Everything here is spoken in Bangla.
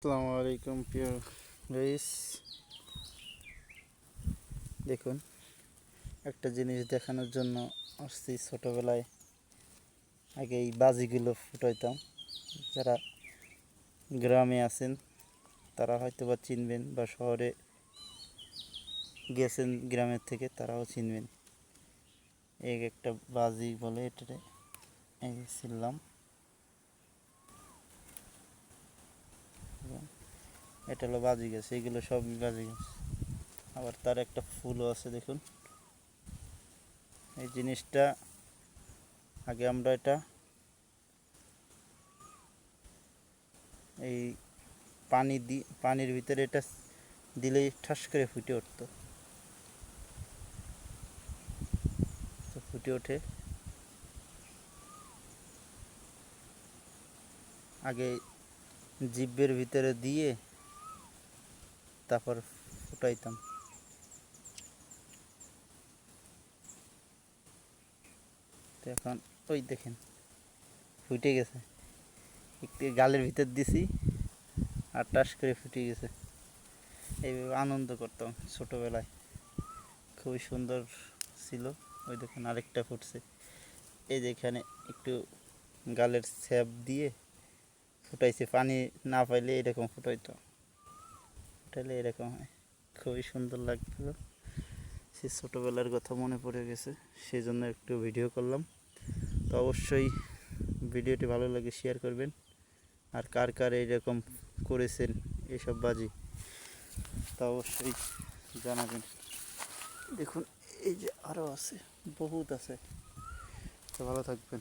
আসসালামু আলাইকুম প্রিয় গাইস, দেখুন একটা জিনিস দেখানোর জন্য আসছি। ছোটোবেলায় আগে এই বাজিগুলো ফুটাইতাম। যারা গ্রামে আছেন তারা হয়তো বা চিনবেন, বা শহরে গেছেন গ্রামের থেকে তারাও চিনবেন। এই একটা বাজি বলে এটাতে ছিলাম। এটা হলো বাজি গাছ, এইগুলো সবই বাজি গাছ। আবার তার একটা ফুলও আছে দেখুন। এই জিনিসটা আগে আমরা এটা এই পানির ভিতরে এটা দিলেই ঠাস করে ফুটে উঠতো। তো ফুটে ওঠে। আগে জিভের ভিতরে দিয়ে তারপর ফুটাইতাম। তো এখন ওই দেখেন ফুটে গেছে। একটু গালের ভিতর দিছি আর টাস করে ফুটে গেছে। এইভাবে আনন্দ করতাম ছোটোবেলায়, খুবই সুন্দর ছিল। ওই দেখুন আরেকটা ফুটছে। এই যেখানে একটু গালের স্যাপ দিয়ে ফুটাইছে, পানি না পাইলে এরকম ফুটাইতো, ফুটাইলে এরকম হয়। খুবই সুন্দর লাগছিল। সে ছোটোবেলার কথা মনে পড়ে গেছে, সেই জন্য একটু ভিডিও করলাম। তো অবশ্যই ভিডিওটি ভালো লাগে শেয়ার করবেন। আর কার কার এইরকম করেছেন এইসব বাজি, তা অবশ্যই জানাবেন। দেখুন এই যে আরও আছে, বহুত আছে। তো ভালো থাকবেন।